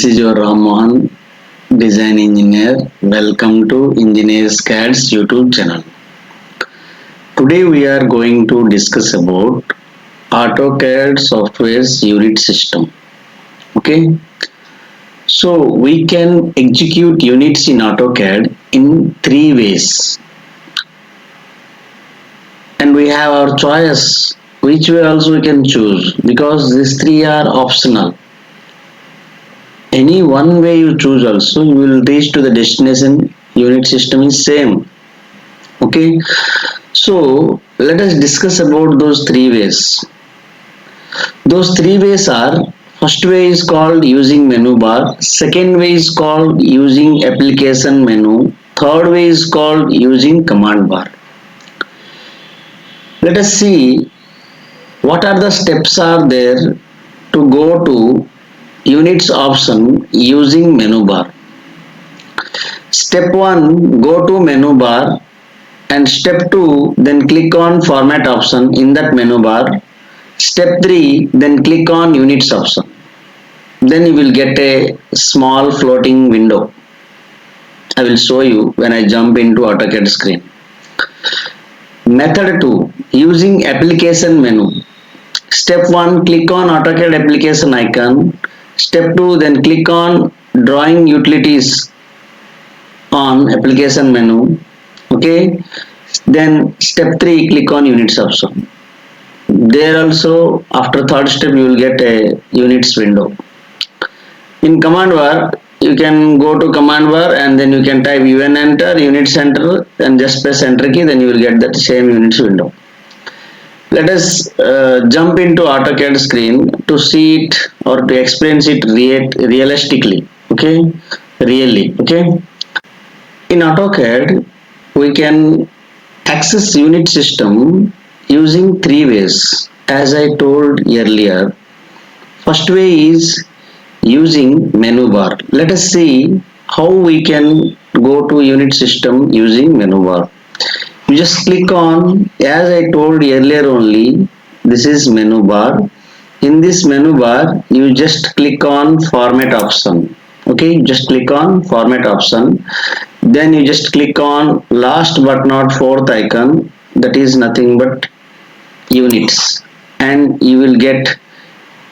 This is your Mohan, design engineer. Welcome to Engineers CAD's YouTube channel. Today we are going to discuss about Autocad software's unit system. Okay, so we can execute units in Autocad in three ways, and we have our choice which way also we can choose because these three are optional. Any one way you choose also you will reach to the destination. Unit system is same. Okay, so let us discuss about those three ways. Those three ways are: first way is called using menu bar, second way is called using application menu, third way is called using command bar. Let us see what are the steps are there to go to units option using menu bar. Step 1, go to menu bar, and step 2, then click on format option in that menu bar. Step 3, then click on units option. Then you will get a small floating window. I will show you when I jump into AutoCAD screen. Method 2, using application menu. Step 1, click on AutoCAD application icon. Step 2, then click on drawing utilities on application menu. Okay, then step 3, click on units option. There also after third step you will get a units window. In command bar you can go to command bar and then you can type un enter units enter and just press enter key, then you will get that same units window. Let us jump into AutoCAD screen to see it or to experience it realistically. Okay, really. Okay, in AutoCAD we can access unit system using three ways, as I told earlier. First way is using menu bar. Let us see how we can go to unit system using menu bar. You just click on, as I told earlier only, this is menu bar. In this menu bar you just click on format option. Okay, just click on format option, then you just click on last but not fourth icon, that is nothing but units, and you will get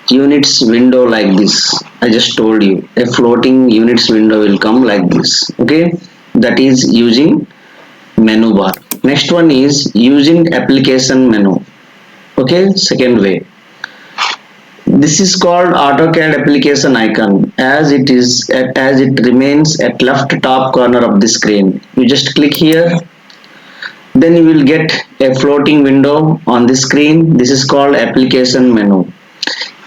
units window like this. I just told you a floating units window will come like this. Okay, that is using menu bar. Next one is using application menu. Okay, second way. This is called AutoCAD application icon, as it remains at left top corner of the screen. You just click here, then you will get a floating window on the screen. This is called application menu.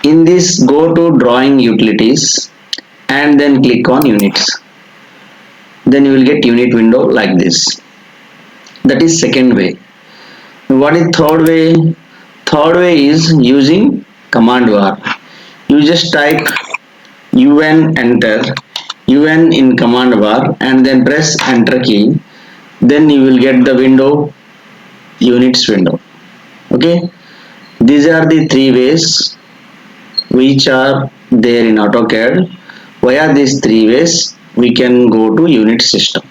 In this, go to drawing utilities and then click on units. Then you will get unit window like this. That is second way. What is third way? Third way is using command bar. You just type un enter, un in command bar and then press enter key. Then you will get the window, units window. Okay, these are the three ways which are there in AutoCAD. Via these three ways we can go to unit system.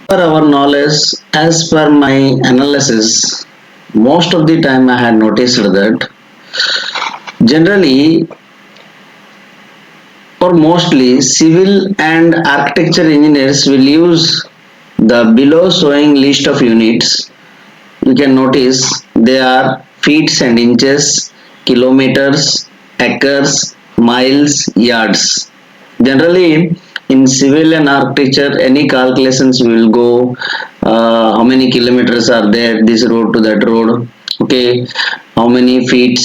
For our knowledge, as per my analysis, most of the time I had noticed that generally or mostly civil and architecture engineers will use the below showing list of units. You can notice they are feet and inches, kilometers, acres, miles, yards. Generally in civil and architecture any calculations will go, how many kilometers are there this road to that road. Okay, how many feet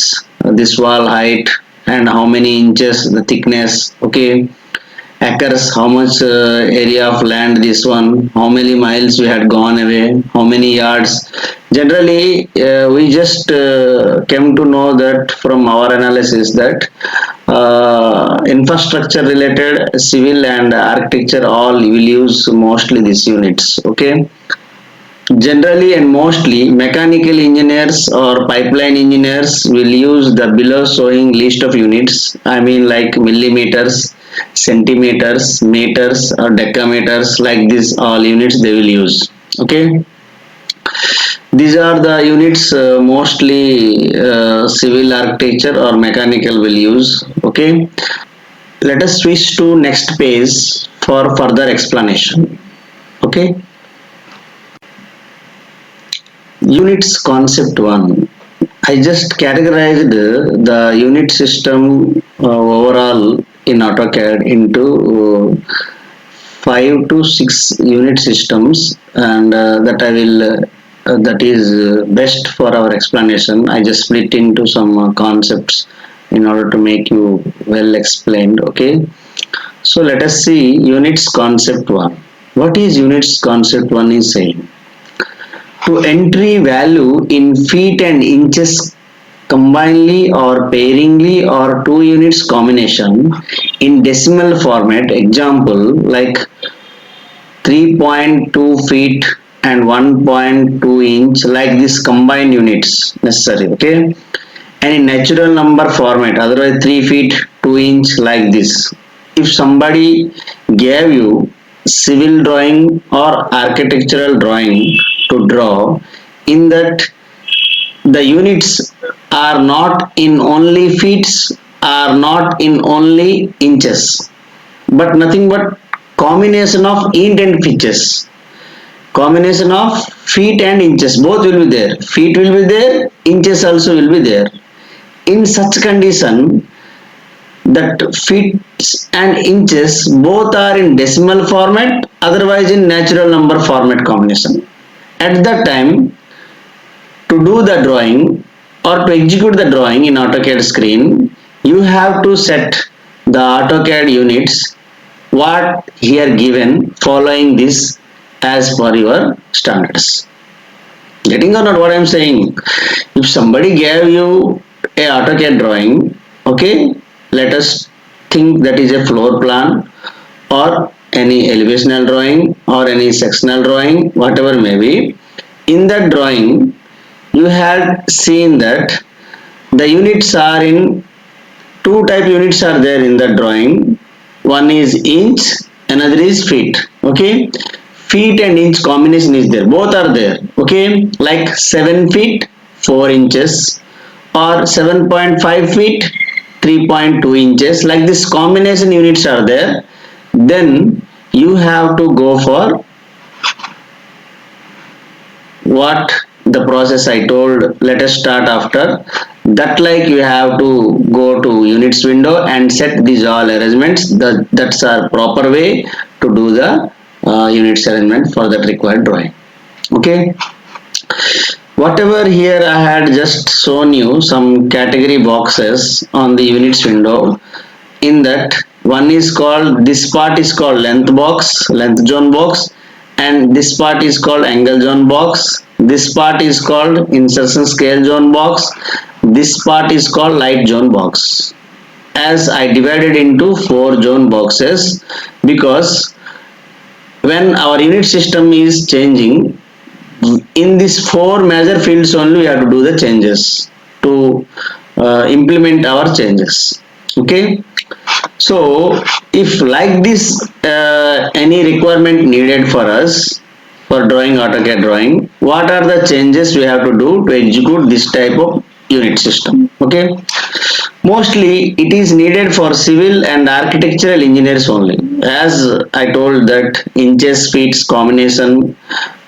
this wall height and how many inches the thickness. Okay, acres, how much area of land this one, how many miles we had gone away, how many yards. Generally we just came to know that from our analysis that infrastructure related civil and architecture all will use mostly these units. Okay, generally and mostly mechanical engineers or pipeline engineers will use the below showing list of units. I mean like millimeters, centimeters, meters or decameters, like this all units they will use. Okay, these are the units mostly civil architecture or mechanical will use. Okay, let us switch to next page for further explanation. Okay, units concept 1. I just categorized the unit system overall in AutoCAD into 5 to 6 unit systems, and that is best for our explanation. I just split into some concepts in order to make you well explained. Okay, so let us see units concept 1. What is units concept 1 is saying? To entry value in feet and inches combinedly or pairingly or 2 units combination in decimal format, example like 3.2 feet and 1.2 inch, like this combined units necessary. Okay, and in natural number format, otherwise 3 feet 2 inch, like this. If somebody gave you civil drawing or architectural drawing to draw, in that the units are not in only feet, are not in only inches, but nothing but combination of int and features, combination of feet and inches, both will be there, feet will be there, inches also will be there. In such condition, that feet and inches both are in decimal format, otherwise in natural number format combination. At that time, to do the drawing or to execute the drawing in AutoCAD screen, you have to set the AutoCAD units what here given following this as per your standards. Getting or not what I am saying? If somebody gave you a AutoCAD drawing, okay, let us think that is a floor plan or any elevational drawing or any sectional drawing, whatever may be. In that drawing, you had seen that the units are in two type units are there in the drawing. One is inch, another is feet. Okay, feet and inch combination is there, both are there. Okay, like 7 feet 4 inches or 7.5 feet 3.2 inches, like this combination units are there. Then you have to go for what the process I told. Let us start after that, like you have to go to units window and set these all arrangements. That's our proper way to do the units arrangement for that required drawing. Okay, whatever here I had just shown you some category boxes on the units window. In that, one is called, this part is called length box, length zone box, and this part is called angle zone box. This part is called insertion scale zone box. This part is called light zone box. As I divided into 4 zone boxes, because when our unit system is changing, in these 4 major fields only we have to do the changes to implement our changes. Okay, so if like this any requirement needed for us for drawing AutoCAD drawing, what are the changes we have to do to execute this type of unit system? Okay, mostly it is needed for civil and architectural engineers only. As I told that inches feet combination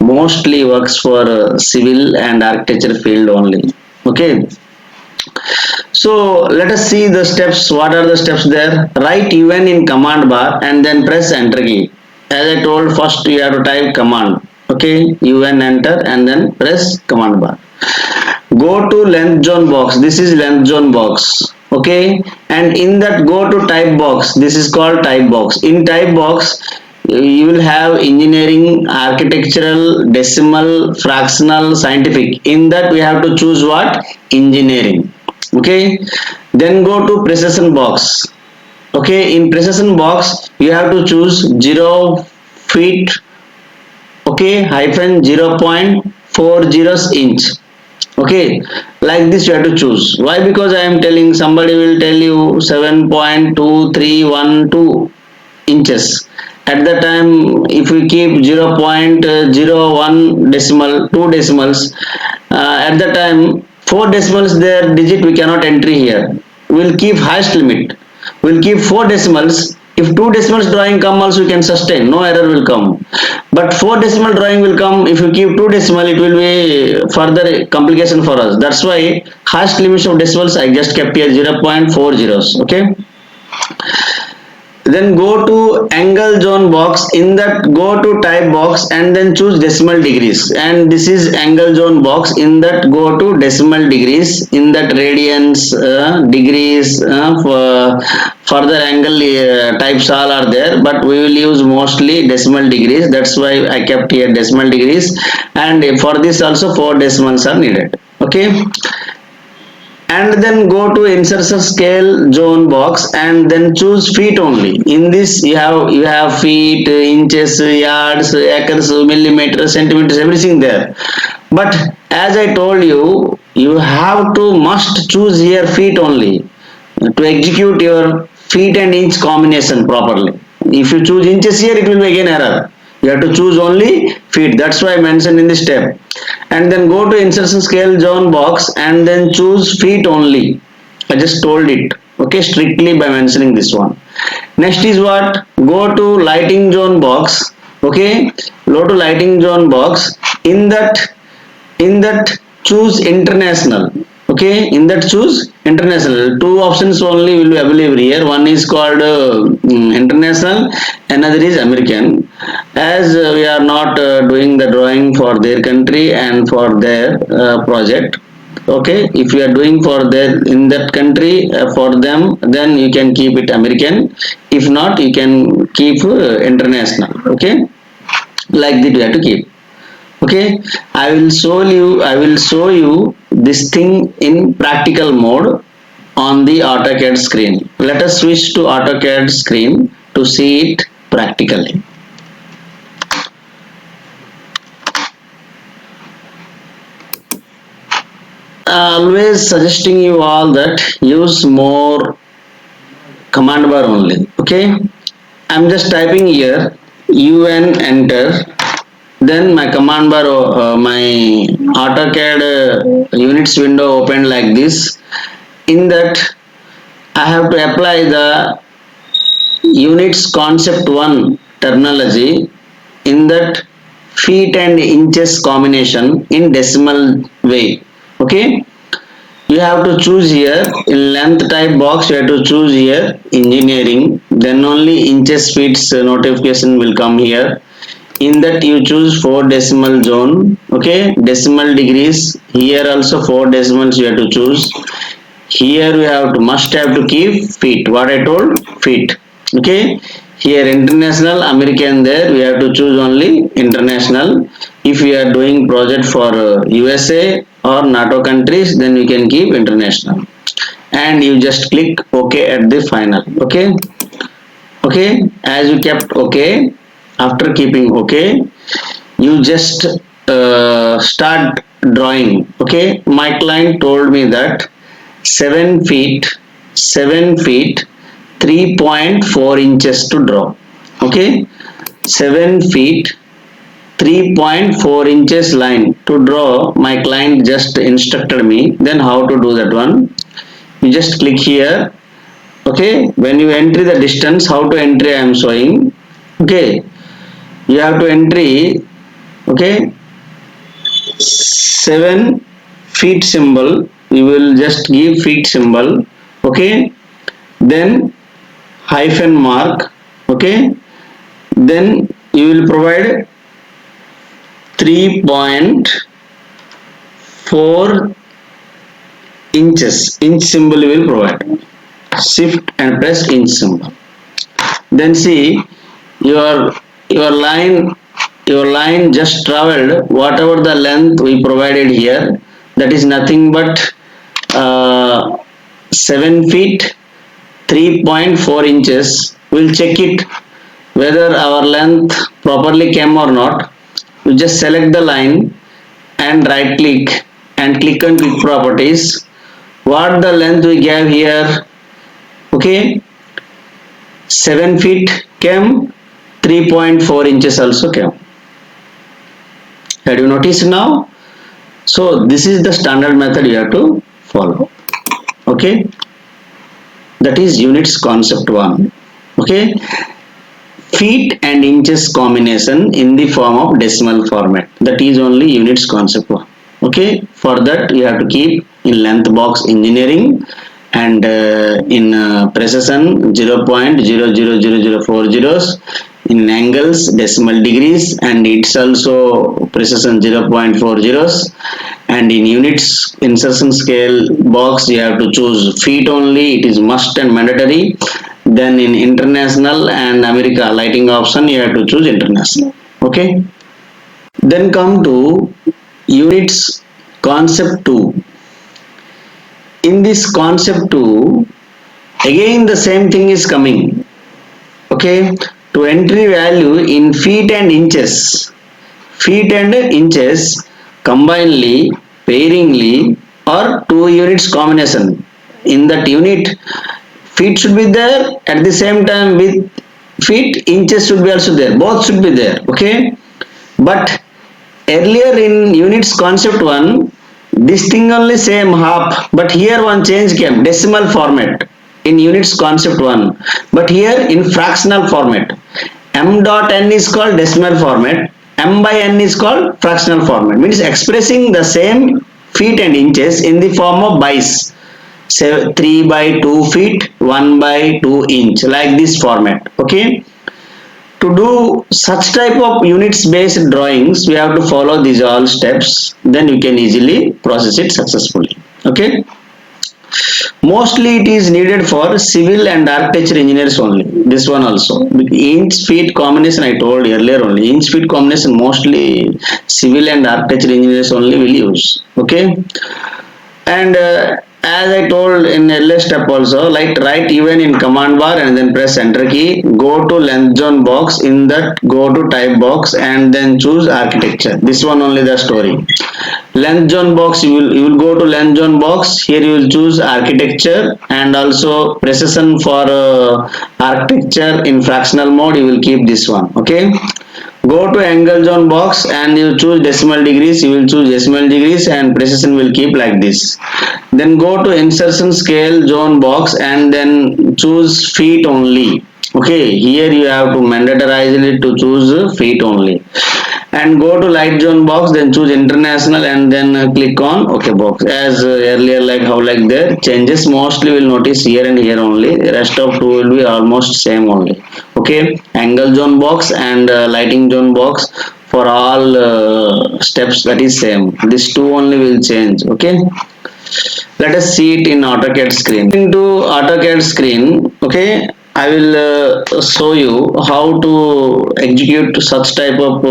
mostly works for civil and architecture field only. Okay, so let us see the steps. What are the steps there? Write UN in command bar and then press enter key. As I told, first you have to type command. Okay, UN enter and then press command bar. Go to length zone box. This is length zone box. Okay, and in that go to type box. This is called type box. In type box, you will have engineering, architectural, decimal, fractional, scientific. In that we have to choose what? Engineering. Okay, then go to precision box. Okay, in precision box you have to choose 0 feet, okay, hyphen 0.40 inch. Okay, Like this you have to choose. Why? Because I am telling, somebody will tell you 7.2312 inches. At the time, if we keep 0.01 decimal, 2 decimals, at the time 4 decimals there digit we cannot entry here. We'll keep highest limit. We'll keep 4 decimals. If 2 decimals drawing come also we can sustain, no error will come. But 4 decimal drawing will come. If you keep 2 decimal, it will be further complication for us. That's why highest limit of decimals I just kept here 0.40. Okay. Then go to angle zone box. In that, go to type box and then choose decimal degrees. And this is angle zone box. In that, go to decimal degrees. In that, radians, degrees, for further angle types all are there, but we will use mostly decimal degrees. That's why I kept here decimal degrees. And for this also 4 decimals are needed. Okay. And then go to insertion scale zone box and then choose feet only. In this you have feet, inches, yards, acres, millimeters, centimeters, everything there. But as I told you, you have to must choose here feet only to execute your feet and inch combination properly. If you choose inches here, it will be again error. You have to choose only feet. That's why I mentioned in this step. And then go to insertion scale zone box and then choose feet only. I just told it. Okay, strictly by mentioning this one. Next is what? Go to lighting zone box. Okay, go to lighting zone box. In that choose international. Okay, in that choose international. Two options only will be available here. One is called international, another is American. As we are not doing the drawing for their country and for their project. Okay, if you are doing for their in that country for them, then you can keep it American. If not, you can keep international. Okay, like that you have to keep. Okay, I will show you this thing in practical mode on the AutoCAD screen. Let us switch to AutoCAD screen to see it practically. Always suggesting you all that use more command bar only. Okay, I'm just typing here UN enter. Then my command bar, my AutoCAD units window opened like this. In that, I have to apply the units concept 1 terminology. In that, feet and inches combination in decimal way. Okay, you have to choose here in length type box. You have to choose here engineering. Then only inches feet notification will come here. In that you choose 4 decimal zone. Okay, decimal degrees. Here also 4 decimals you have to choose. Here we must have to keep feet. What I told, feet. Okay, here international, American, there we have to choose only international. If you are doing project for USA or NATO countries, then you can keep international. And you just click OK at the final. Okay, okay, as you kept OK, after keeping OK, you just start drawing. Okay, my client told me that 7 feet 3.4 inches to draw. Okay, 7 feet 3.4 inches line to draw. My client just instructed me. Then how to do that one? You just click here. Okay, when you enter the distance, how to enter I am showing. Okay, you have to entry. Okay, 7 feet symbol. You will just give feet symbol. Okay, then hyphen mark. Okay, then you will provide 3.4 inches. Inch symbol you will provide. Shift and press inch symbol. Then see your line just traveled whatever the length we provided here, that is nothing but 7 feet 3.4 inches. We'll check it whether our length properly came or not. You just select the line and right click and click on quick properties. What the length we gave here? Okay, 7 feet came, 3.4 inches also came. Had you noticed now? So this is the standard method you have to follow. Okay, that is units concept 1. Okay, feet and inches combination in the form of decimal format, that is only units concept 1. Okay, for that you have to keep in length box engineering and in precision 0.000040, in angles decimal degrees, and it's also precision 0.40, and in units insertion scale box you have to choose feet only, it is must and mandatory. Then in international and America lighting option you have to choose international. Okay, then come to units concept 2. In this concept 2, again the same thing is coming. Okay, to entry value in feet and inches, combinedly, pairingly, or 2 units combination. In that unit, feet should be there, at the same time with feet, inches should be also there, both should be there. Okay, but earlier in units concept 1, this thing only same half, but here one change came, decimal format in units concept 1, but here in fractional format. M dot n is called decimal format, m by n is called fractional format, means expressing the same feet and inches in the form of bys. Say 3 by 2 feet, 1 by 2 inch, like this format. Okay, to do such type of units based drawings we have to follow these all steps, then you can easily process it successfully. Okay, mostly it is needed for civil and architecture engineers only, this one also. Inch feet combination I told earlier only, inch feet combination mostly civil and architecture engineers only will use. Okay, and as I told in earlier step also, like write even in command bar and then press enter key, go to length zone box, in that go to type box and then choose architecture. This one only the story. Length zone box, you will go to length zone box, here you will choose architecture, and also precision for architecture in fractional mode you will keep this one. Okay, go to angle zone box and you choose decimal degrees, you will choose decimal degrees, and precision will keep like this. Then go to insertion scale zone box and then choose feet only. Okay, here you have to mandatory it to choose feet only, and go to light zone box, then choose international and then click on OK box. As earlier, like how like there, changes mostly will notice here and here only, the rest of two will be almost same only. Okay, angle zone box and lighting zone box, for all steps that is same, this two only will change. Okay, let us see it in AutoCAD screen. Into AutoCAD screen, okay, I will show you how to execute such type of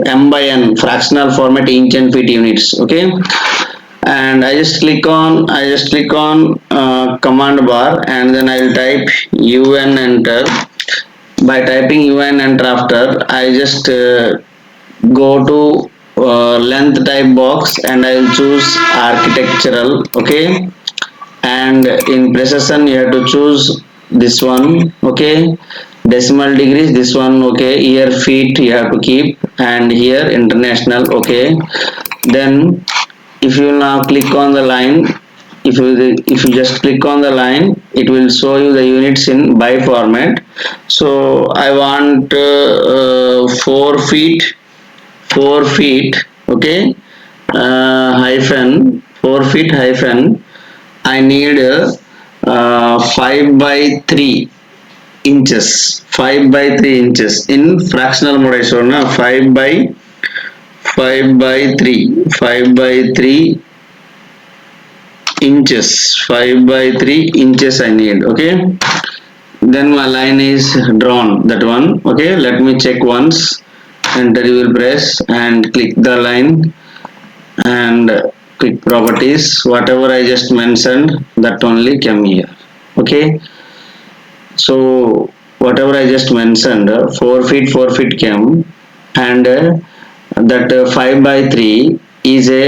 m by n fractional format inch and feet units. Okay, and I just click on command bar and then I will type un enter. By typing un enter, after I just go to length type box and I will choose architectural. Okay, and in precision you have to choose this one. Okay, decimal degrees this one. Okay, here feet you have to keep, and here international. Okay, then if you now click on the line, if you just click on the line, it will show you the units in by format. So I want 4 feet. Okay, hyphen 4 feet hyphen, I need 5 by 3 inches. 5 by 3 inches in fractional mode I show now. 5 by 3 inches. 5 by 3 inches I need. Okay, then my line is drawn, that one. Okay, let me check once. Enter you will press and click the line and click properties. Whatever I just mentioned, that only came here. Okay, so whatever I just mentioned, 4 feet came, and that 5 by 3 is a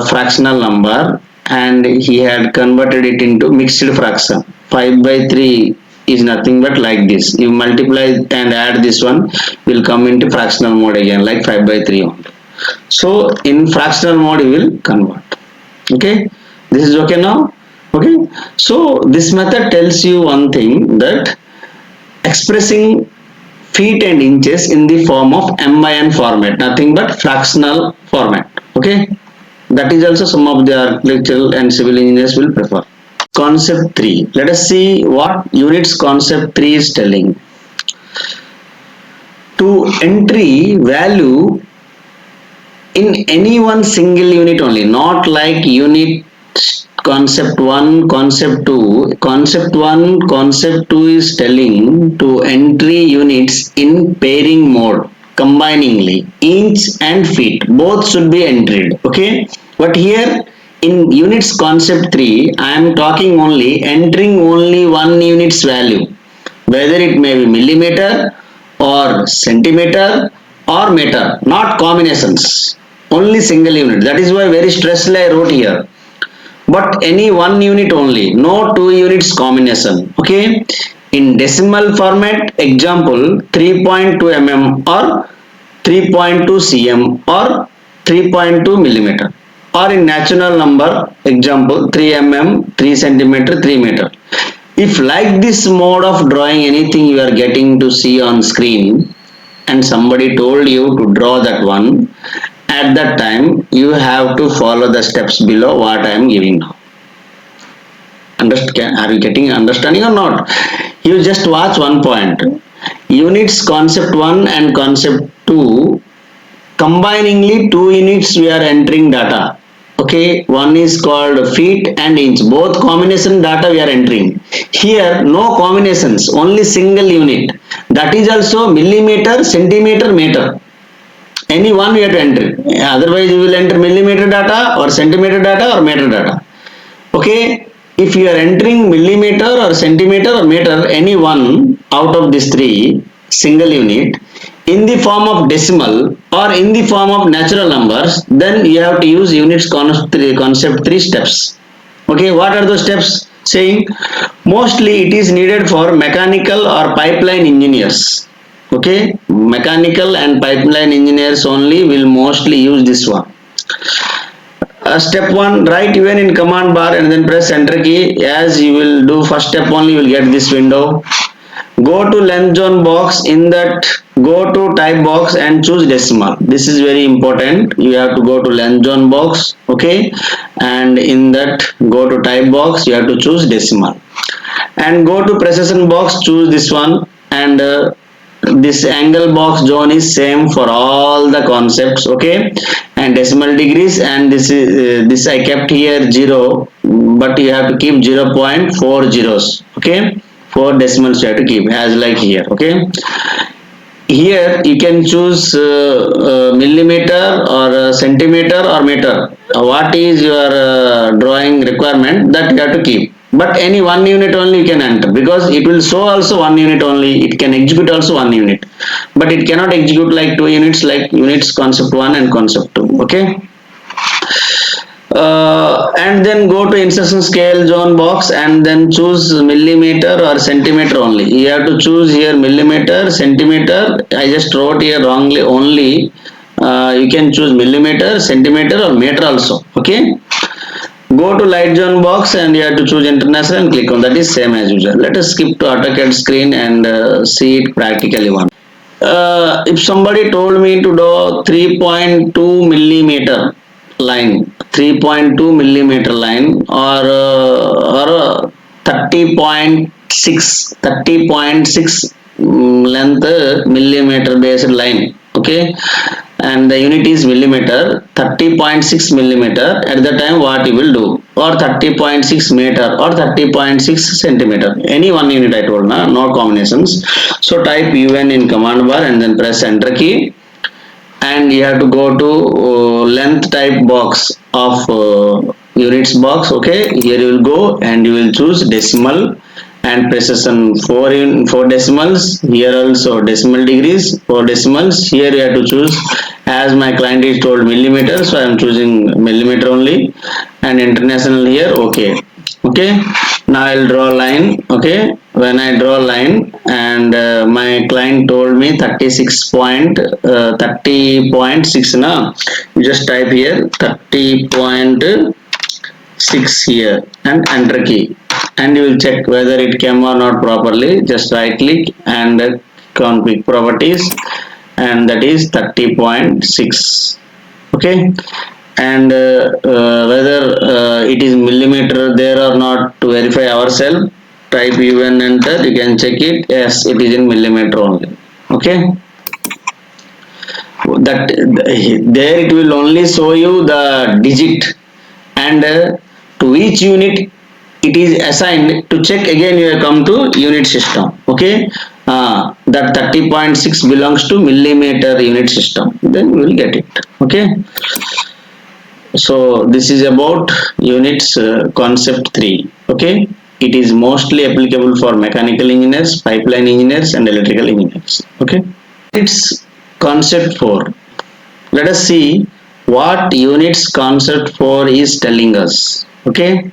fractional number, and he had converted it into mixed fraction. 5 by 3 is nothing but like this. You multiply and add this one, will come into fractional mode again, like 5 by 3 only. So in fractional mode you will convert. Okay, this is okay now. Okay, so this method tells you one thing, that expressing feet and inches in the form of MIN format, nothing but fractional format. Okay, that is also some of the architectural and civil engineers will prefer. Concept 3, let us see what units concept 3 is telling. To entry value in any one single unit only, not like unit concept 1, concept 2. Concept 1, concept 2 is telling to entry units in pairing mode, combiningly. Inch and feet both should be entered. Okay, but here in units concept 3 I am talking only entering only one unit's value, whether it may be millimeter or centimeter or meter, not combinations, only single unit. That is why very stressful I wrote here, but any one unit only, no two units combination. Okay, in decimal format, example 3.2 mm or 3.2 cm or 3.2 millimeter, or in natural number, example 3 mm, 3 centimeter, 3 meter. If like this mode of drawing anything you are getting to see on screen, and somebody told you to draw that one, at that time you have to follow the steps below what I am giving now. Understand? Are you getting understanding or not? You just watch one point. Units concept 1 and concept 2, combiningly two units we are entering data. Okay, one is called feet and inch, both combination data we are entering. Here no combinations, only single unit, that is also millimeter, centimeter, meter. Any one we have to enter, otherwise you will enter millimeter data or centimeter data or meter data. Okay, if you are entering millimeter or centimeter or meter, any one out of these three single unit in the form of decimal or in the form of natural numbers, then you have to use units concept 3 steps. Okay, what are those steps saying? Mostly it is needed for mechanical or pipeline engineers. Okay, mechanical and pipeline engineers only will mostly use this one. Step 1, write UN in command bar and then press enter key. As you will do first step only, you will get this window. Go to length zone box, in that go to type box and choose decimal. This is very important, you have to go to length zone box. Okay, and in that go to type box, you have to choose decimal, and go to precision box, choose this one, and this angle box zone is same for all the concepts. Okay, and decimal degrees, and this is this I kept here 0, but you have to keep 0.4 zeros. Okay, 4 decimals you have to keep, as like here. Okay, here you can choose millimeter or centimeter or meter. What is your drawing requirement, that you have to keep, but any one unit only you can enter, because it will show also one unit only, it can execute also one unit, but it cannot execute like two units, like units concept 1 and concept 2. Okay, and then go to insertion scale zone box and then choose millimeter or centimeter only. You have to choose here millimeter, centimeter. I just wrote here wrongly only. You can choose millimeter, centimeter or meter also. Okay, go to light zone box and you have to choose international and click on that. Is same as usual. Let us skip to AutoCAD screen and see it practically one. If somebody told me to do 3.2 millimeter line, 3.2 millimeter line, or 30.6 length millimeter based line. Okay, and the unit is millimeter, 30.6 millimeter, at the time what you will do, or 30.6 meter or 30.6 centimeter, any one unit I told, no combinations. So type UN in command bar and then press enter key, and you have to go to length type box of units box. Okay, here you will go and you will choose decimal, and precision 4 decimals. Here also decimal degrees 4 decimals. Here you have to choose, as my client is told millimeter, so I am choosing millimeter only, and international here. Okay, now I'll draw a line. Okay, when I draw a line, and my client told me 30.6 now, you just type here 30.6 here and enter key, and you will check whether it came or not properly. Just right click and click on quick properties, and that is 30.6. Okay, and whether it is millimeter there or not, to verify ourselves, type even enter, you can check it. Yes, it is in millimeter only. Okay, that there it will only show you the digit, and to each unit it is assigned. To check again, you have come to unit system. Okay, that 30.6 belongs to millimeter unit system, then we will get it. Okay, so this is about units concept 3. Okay, it is mostly applicable for mechanical engineers, pipeline engineers and electrical engineers. Okay, it's concept 4. Let us see what units concept 4 is telling us. Okay,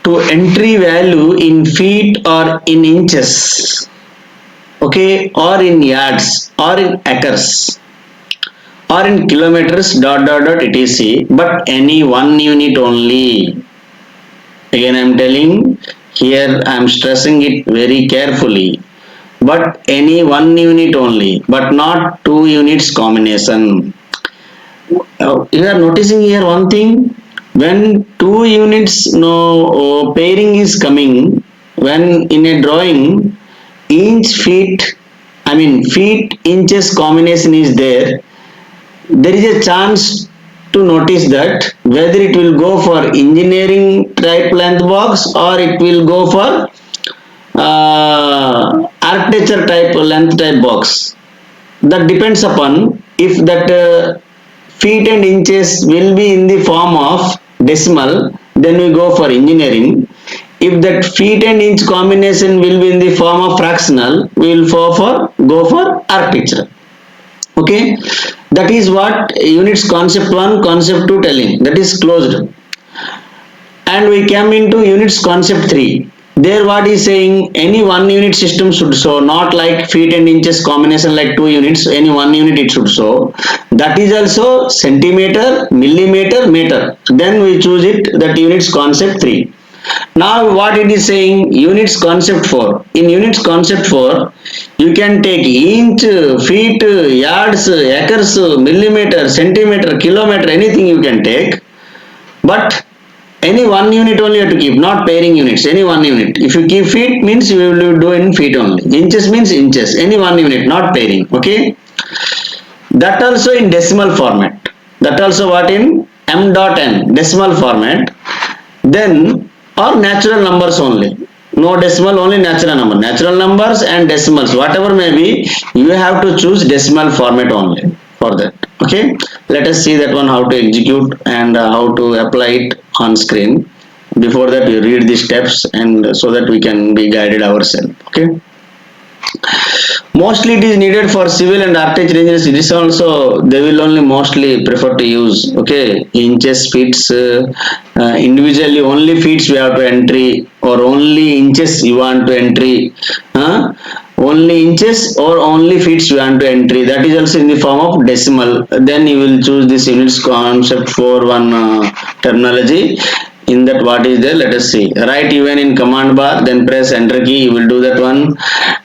to entry value in feet or in inches, okay, or in yards or in acres or in kilometers etc, but any one unit only. Again I am telling, here I am stressing it very carefully, but any one unit only, but not two units combination. You are noticing here one thing, when two units pairing is coming, when in a drawing inch feet, I mean feet inches combination is there, there is a chance to notice that whether it will go for engineering type length box or it will go for architecture type length type box. That depends upon if that feet and inches will be in the form of decimal, then we go for engineering. If that feet and inch combination will be in the form of fractional, we will go for architecture. Okay, that is what units concept 1 concept 2 telling, that is closed. And we came into units concept 3. There what is saying, any one unit system should show, not like feet and inches combination like two units, any one unit it should show. That is also centimeter, millimeter, meter, then we choose it, that units concept 3. Now what it is saying, units concept 4. In units concept 4 you can take inch, feet, yards, acres, millimeter, centimeter, kilometer, anything you can take, but any one unit only you have to keep, not pairing units, any one unit. If you keep feet means you will do in feet only, inches means inches, any one unit, not pairing. Okay, that also in decimal format, that also what in m.n decimal format, then or natural numbers only, no decimal, only natural number, natural numbers and decimals whatever may be, you have to choose decimal format only for that. Okay, let us see that one, how to execute and how to apply it on screen. Before that you read the steps, and so that we can be guided ourselves. Okay, mostly it is needed for civil and architecture engineers. This also they will only mostly prefer to use. Okay, inches, feet, individually only feet we have to entry, or only inches you want to entry, only inches or only feet you want to entry, that is also in the form of decimal. Then you will choose this units concept for one terminology. In that what is there, let us see. Write even in command bar, then press enter key, you will do that one,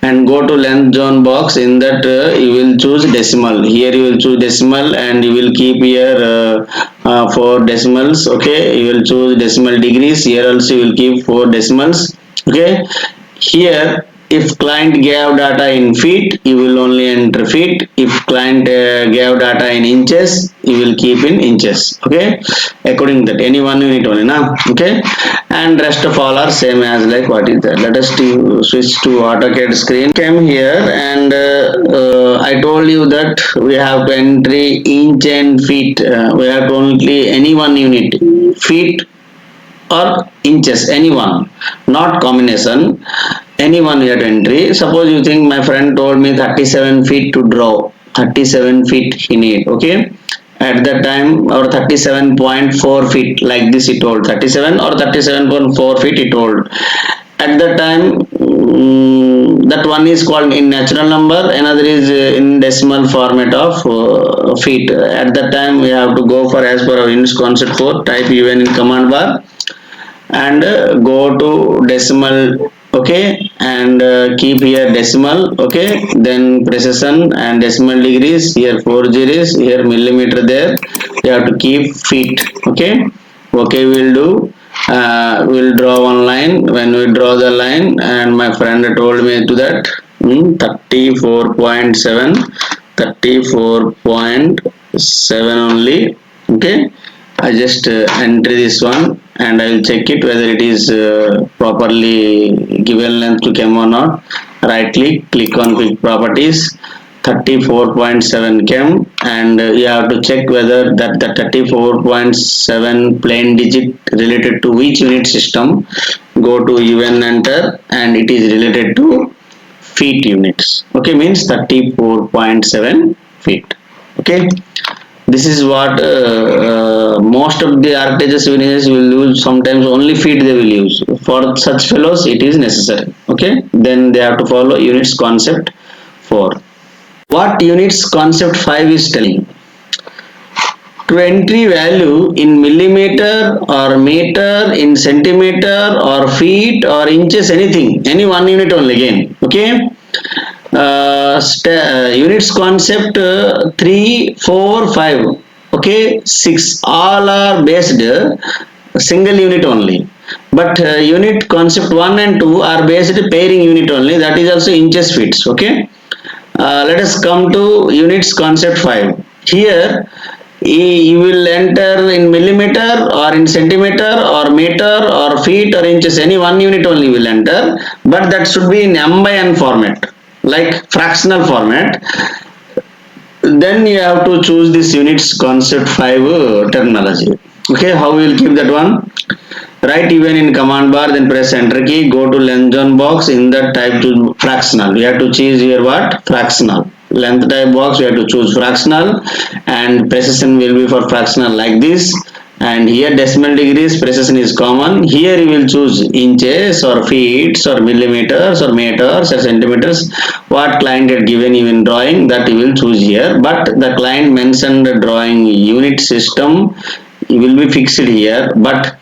and go to length zone box. In that you will choose decimal, here you will choose decimal, and you will keep here 4 decimals. Okay, you will choose decimal degrees, here also you will keep 4 decimals. Okay, here if client gave data in feet, you will only enter feet. If client gave data in inches, you will keep in inches. Okay, according that any one unit only now. Okay, and rest of all are same as like what is that. Let us switch to AutoCAD screen. Came here, and I told you that we have to entry inch and feet. We have to only any one unit, feet or inches, anyone, not combination, anyone you have to entry. Suppose you think my friend told me 37 feet to draw, 37 feet he need, okay. At that time, or 37.4 feet, like this he told, 37 or 37.4 feet he told. At that time, that one is called in natural number, another is in decimal format of feet. At that time, we have to go for as per our units concept 4, type even in command bar and go to decimal, okay, and keep here decimal, okay, then precision and decimal degrees, here 4 zeros, here millimeter, there you have to keep feet, okay. Okay, we'll do, we'll draw one line. When we draw the line, and my friend told me to that 34.7, 34.7 only, okay. I just enter this one and I will check it whether it is properly given length to chem or not. Right click on quick properties, 34.7 chem, and you have to check whether that the 34.7 plain digit related to which unit system. Go to even enter, and it is related to feet units, okay, means 34.7 feet, okay. This is what most of the architecture civil engineers will use. Sometimes only feet they will use. For such fellows, it is necessary. Okay, then they have to follow units concept 4. What units concept 5 is telling? To entry value in millimeter or meter, in centimeter or feet or inches, anything, any one unit only again. Okay. Units concept 3, 4, 5, okay, 6, all are based single unit only, but unit concept 1 and 2 are based pairing unit only, that is also inches, feet, okay. Let us come to units concept 5. Here you will enter in millimeter or in centimeter or meter or feet or inches, any one unit only will enter, but that should be in M by N format, like fractional format. Then you have to choose this units concept 5 terminology. Okay, how we will keep that one? Write even in command bar, then press enter key, go to length zone box, in that type to fractional. We have to choose here what? Fractional. Length type box, we have to choose fractional, and precision will be for fractional like this. And here decimal degrees, precision is common. Here you will choose inches or feet or millimeters or meters or centimeters. What client had given you in drawing, that you will choose here. But the client mentioned the drawing unit system will be fixed here. But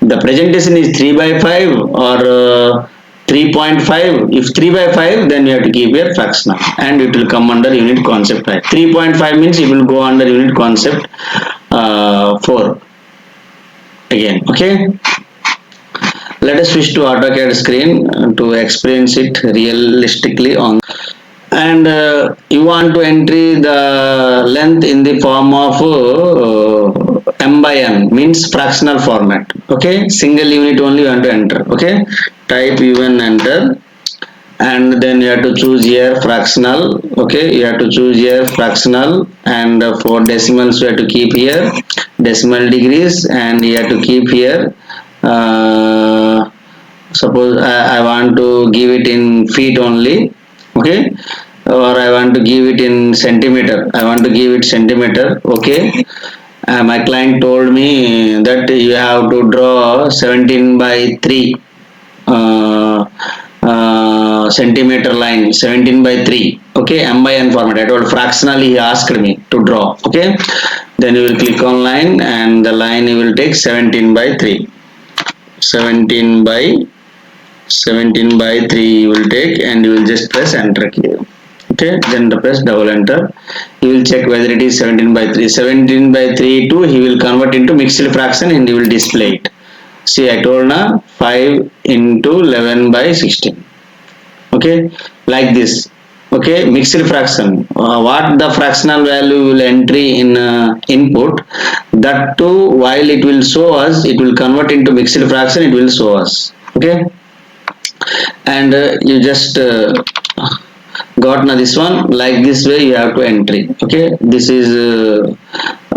the presentation is 3 by 5 or 3.5. If 3 by 5, then you have to keep here fractional, and it will come under unit concept 5. 3.5 means it will go under unit concept 4 again. Okay, let us switch to AutoCAD screen to experience it realistically on. And you want to entry the length in the form of M by N, means fractional format. Okay, single unit only you want to enter. Okay, type even enter, and then you have to choose here fractional. Okay, you have to choose here fractional, and for decimals you have to keep here decimal degrees, and you have to keep here suppose I want to give it in feet only, okay, or I want to give it in centimeter, I want to give it centimeter, okay. My client told me that you have to draw 17 by 3 centimeter line, 17 by 3, okay, M by N format. I told fractionally he asked me to draw, okay. Then you will click on line, and the line you will take 17 by 3, 17 by 3 you will take, and you will just press enter key. Okay, then press double enter. He will check whether it is 17 by 3. 17 by 3 to he will convert into mixed fraction, and he will display it. See, I told now 5 into 11 by 16. Okay, like this. Okay, mixed fraction. What the fractional value will entry in input, that too while it will show us, it will convert into mixed fraction, it will show us. Okay, and you just got now this one, like this way you have to entry. Okay, this is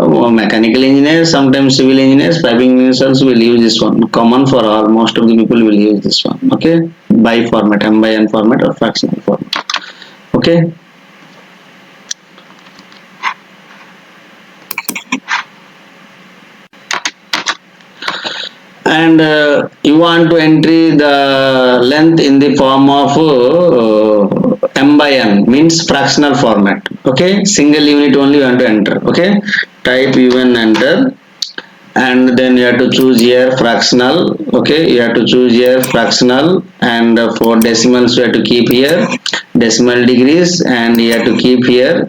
Mechanical engineers, sometimes civil engineers, piping engineers will use this one. Common for all, most of the people will use this one. Okay, by format, M by N format or fractional format. Okay. And you want to entry the length in the form of M by N, means fractional format. Okay, single unit only you want to enter. Okay, type UN, enter, and then you have to choose here fractional. Okay, you have to choose here fractional, and for decimals you have to keep here decimal degrees, and you have to keep here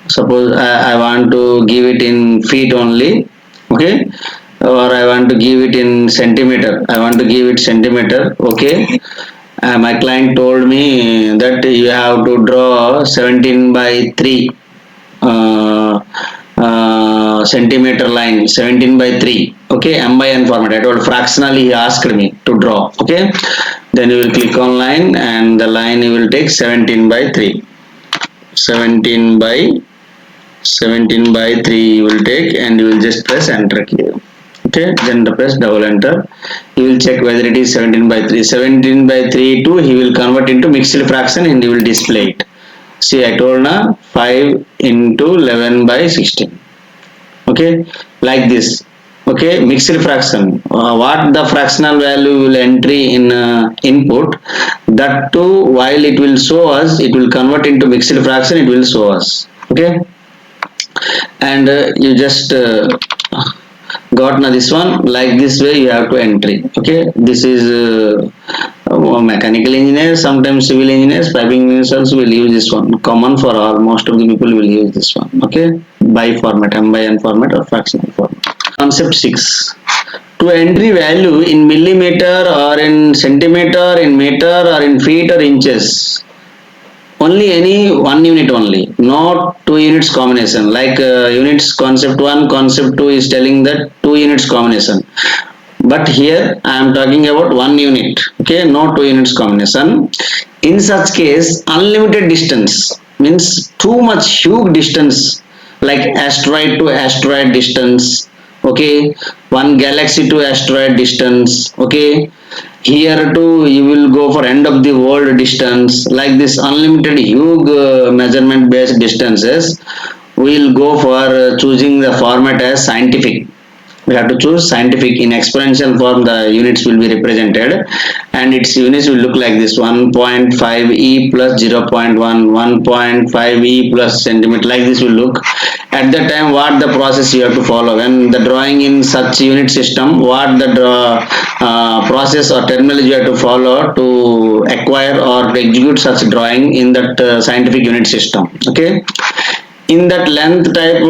suppose I want to give it in feet only. Okay, or I want to give it in centimeter, I want to give it centimeter. Okay, my client told me that you have to draw 17 by 3 uh, centimeter line, 17 by 3. Okay, M by N format. I told fractionally he asked me to draw. Okay, then you will click on line, and the line you will take 17 by 3. 17 by 3 you will take, and you will just press enter key. Okay, then the press double enter. He will check whether it is 17 by 3. 17 by 3 to he will convert into mixed fraction, and he will display it. See, I told now 5 into 11 by 16. Okay, like this. Okay, mixed fraction. What the fractional value will entry in input, that too while it will show us, it will convert into mixed fraction, it will show us. Okay, and you just got now this one. Like this way you have to entry. Okay, this is mechanical engineers, sometimes civil engineers, piping engineers will use this one. Common for all, most of the people will use this one. Okay, by format, M by N format or fractional format. Concept 6. To entry value in millimeter or in centimeter, in meter or in feet or inches, only any one unit only, not two units combination. Like units concept 1, concept 2 is telling that two units combination, but here I am talking about one unit. Okay, no two units combination. In such case, unlimited distance means too much huge distance, like asteroid to asteroid distance. Okay, one galaxy to asteroid distance. Okay, here too you will go for end of the world distance. Like this unlimited huge measurement based distances, we will go for choosing the format as scientific. We have to choose scientific. In exponential form the units will be represented, and its units will look like this: 1.5 e plus 0.1, 1.5 e plus centimeter. Like this will look. At that time, what the process you have to follow when the drawing in such unit system, what the process or terminology you have to follow to acquire or to execute such drawing in that scientific unit system. Okay, in that length type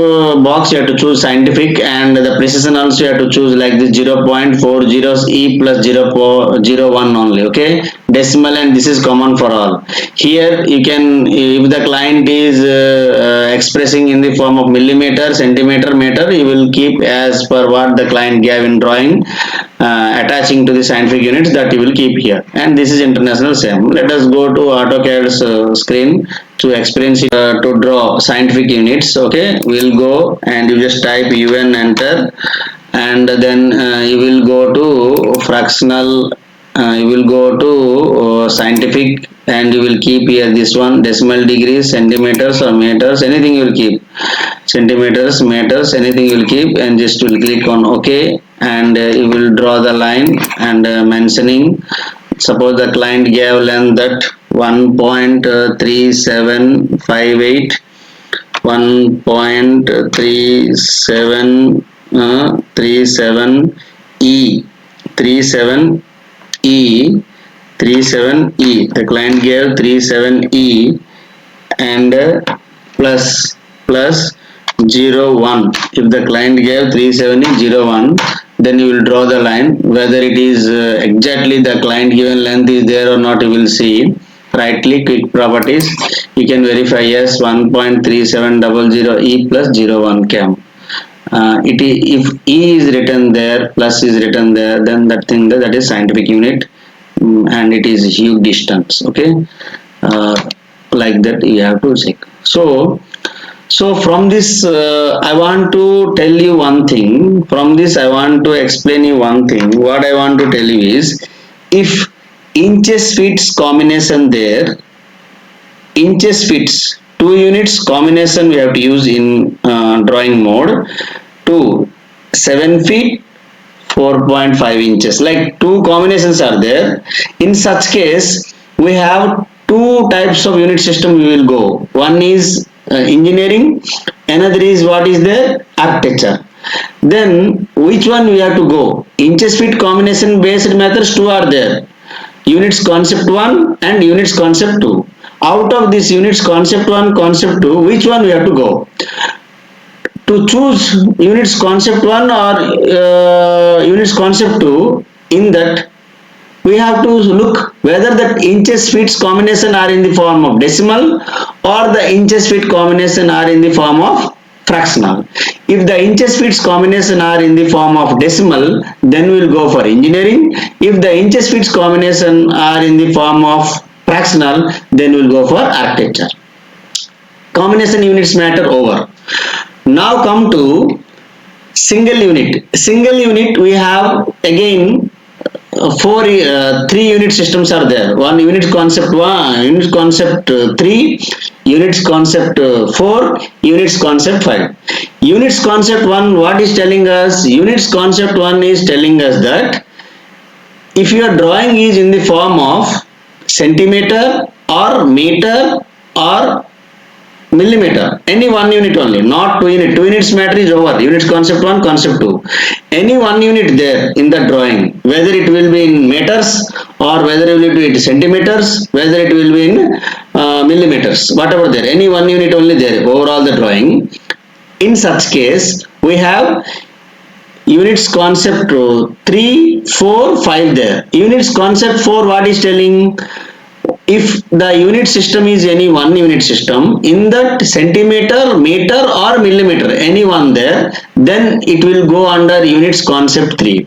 box you have to choose scientific, and the precision also you have to choose like this: 0.40 e plus 0.01 only. Okay, decimal, and this is common for all. Here you can, if the client is expressing in the form of millimeter, centimeter, meter, you will keep as per what the client gave in drawing, attaching to the scientific units, that you will keep here. And this is international same. Let us go to AutoCAD's screen to experience it, to draw scientific units. Okay, we'll go and you just type UN, enter, and then you will go to fractional, you will go to scientific, and you will keep here this one: decimal degrees, centimeters or meters, anything you will keep, centimeters, meters, anything you will keep, and just will click on OK, and you will draw the line, and mentioning, suppose the client gave length that 1.3758, 1.3737 e 37 e 37 e, the client gave 37 e, and plus 01. If the client gave 37001, then you will draw the line. Whether it is exactly the client given length is there or not, you will see. Right click, quick properties, you can verify yes, 1.3700 e plus 01 cam. If e is written there, plus is written there, then that thing, that is scientific unit, and it is huge distance. Okay, like that you have to check. So So from this, I want to tell you one thing. From this, I want to explain you one thing. What I want to tell you is, if inches feet combination there, inches fits 2 units combination we have to use in drawing mode to 7 feet 4.5 inches, like two combinations are there. In such case we have two types of unit system we will go. One is engineering, another is what is there, architecture. Then which one we have to go? Inches feet combination based methods two are there, units concept 1 and units concept 2. Out of this units concept 1, concept 2, which one we have to go? To choose units concept 1 or units concept 2, in that we have to look whether that inches feet combination are in the form of decimal or the inches feet combination are in the form of fractional. If the inches feet combination are in the form of decimal, then we will go for engineering. If the inches feet combination are in the form of fractional, then we will go for architecture. Combination units matter over. Now come to single unit. Single unit we have again three unit systems are there. One unit concept 1, unit concept 3, units concept 4, units concept 5. Units concept 1, what is telling us? Units concept 1 is telling us that if your drawing is in the form of centimeter or meter or millimeter, any one unit only, not two unit. Two units matter is over. Units concept 1, concept 2. Any one unit there in the drawing, whether it will be in meters or whether it will be in centimeters, whether it will be in millimeters, whatever there, any one unit only there overall the drawing. In such case, we have units concept 3, 4, 5 there. Units concept 4, what is telling? If the unit system is any one unit system, in that centimeter, meter or millimeter, any one there, then it will go under units concept 3.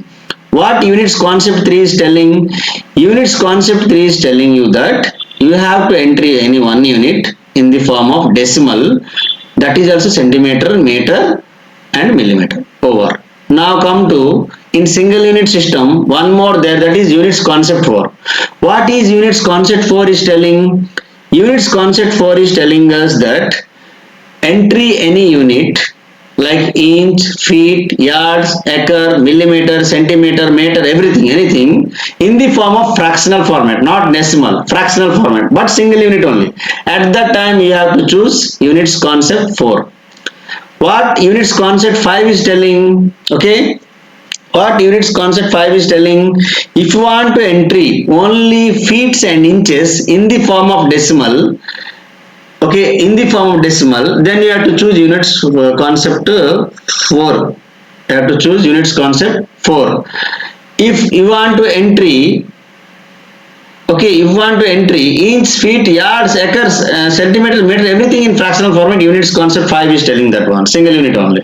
What units concept 3 is telling? Units concept 3 is telling you that you have to enter any one unit in the form of decimal, that is also centimeter, meter and millimeter over. Now come to in single unit system, one more there, that is units concept 4. What is units concept 4 is telling? Units concept 4 is telling us that entry any unit like inch, feet, yards, acre, millimeter, centimeter, meter, everything, anything in the form of fractional format, not decimal, fractional format, but single unit only. At that time you have to choose units concept 4. What units concept 5 is telling? Okay, what units concept 5 is telling? If you want to entry only feet and inches in the form of decimal, okay, in the form of decimal, then you have to choose units concept 4. You have to choose units concept 4. If you want to entry, okay, if you want to entry inch, feet, yards, acres, centimeters, meter, everything in fractional format, units concept 5 is telling that one, single unit only.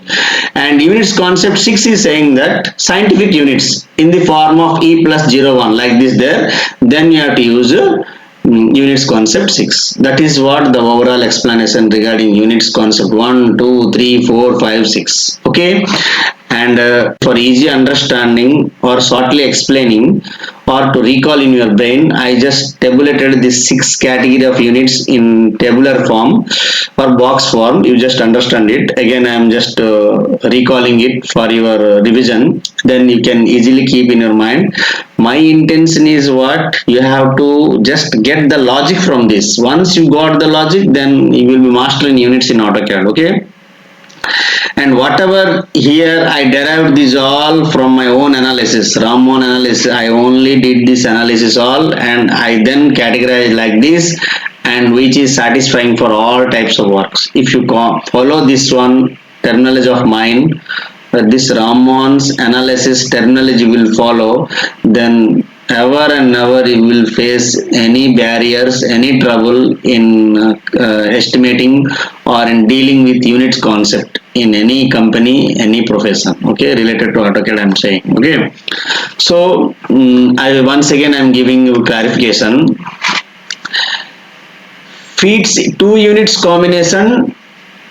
And units concept 6 is saying that scientific units in the form of E plus 01, like this there, then you have to use units concept 6. That is what the overall explanation regarding units concept 1, 2, 3, 4, 5, 6. Okay, and for easy understanding or shortly explaining or to recall in your brain, I just tabulated this 6 category of units in tabular form or box form. You just understand it. Again, I am just recalling it for your revision. Then you can easily keep in your mind. My intention is what you have to just get the logic from this. Once you got the logic, then you will be mastering units in AutoCAD. Okay. And whatever here I derived this all from my own analysis, Ramon analysis. I only did this analysis all and I then categorized like this, and which is satisfying for all types of works. If you follow this one terminology of mine, this Ramon's analysis terminology will follow, then ever and ever you will face any barriers, any trouble in estimating or in dealing with units concept in any company, any profession, okay, related to AutoCAD I'm saying. Okay, so I once again I'm giving you clarification. Feeds 2 units combination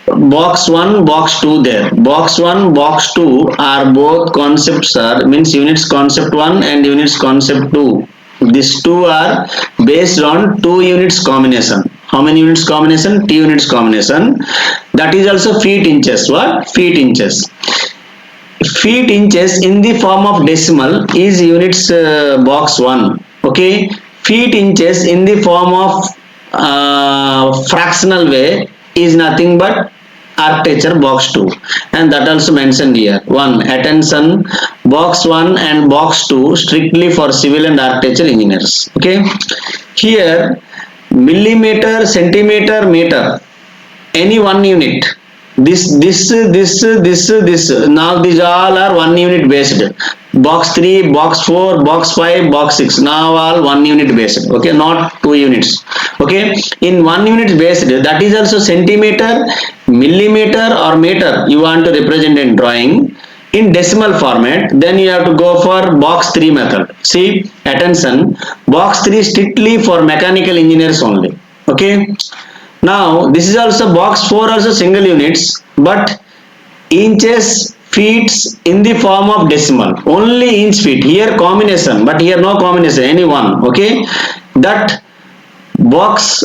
box 1, box 2 there. Box 1, box 2 are both concepts are means units concept 1 and units concept 2. These two are based on 2 units combination. How many units combination? 2 units combination. That is also feet inches. What? Feet inches. Feet inches in the form of decimal is units box 1. Okay. Feet inches in the form of fractional way is nothing but architecture box 2, and that also mentioned here. 1 attention, box 1 and box 2 strictly for civil and architecture engineers. Okay, here millimeter, centimeter, meter, any one unit. This now these all are one unit based. Box 3, box 4, box 5, box 6, now all one unit based. Okay, not 2 units. Okay, in 1 unit based, that is also centimeter, millimeter or meter you want to represent in drawing in decimal format, then you have to go for box 3 method. See, attention, box 3 strictly for mechanical engineers only. Okay, now this is also box 4 also single units, but inches, feet in the form of decimal. Only inch feet. Here combination, but here no combination, any one. Okay, that box,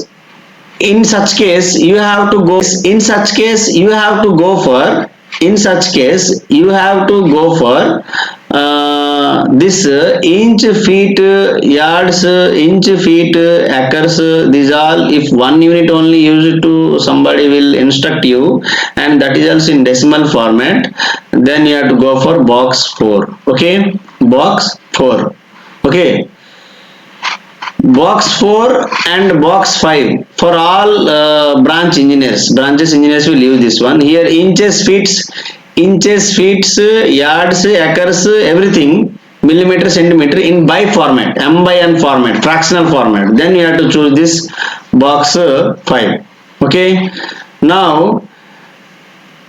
in such case you have to go. In such case you have to go for. In such case you have to go for this inch, feet, yards, inch, feet, acres. These all, if 1 unit only used to, somebody will instruct you, and that is also in decimal format, then you have to go for box 4. Okay, box 4. Okay, box 4 and box 5 for all branches engineers will use this one. Here inches, feet, yards, acres, everything, millimeter, centimeter in by format, m by n format, fractional format. Then you have to choose this box 5. Okay, now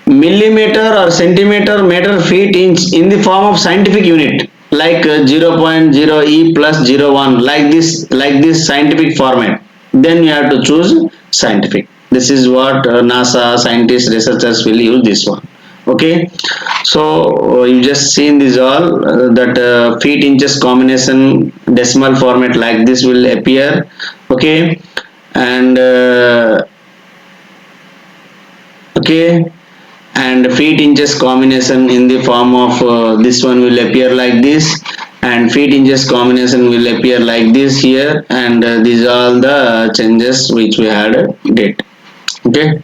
millimeter or centimeter, meter, feet, inch in the form of scientific unit, like 0.0 e plus 0.1, like this scientific format, then you have to choose scientific. This is what NASA scientists, researchers will use this one. Okay, so you just seen this all, that feet, inches combination decimal format like this will appear. Okay, and okay, and feet, inches combination in the form of this one will appear like this, and feet, inches combination will appear like this here, and these are all the changes which we had did. Okay.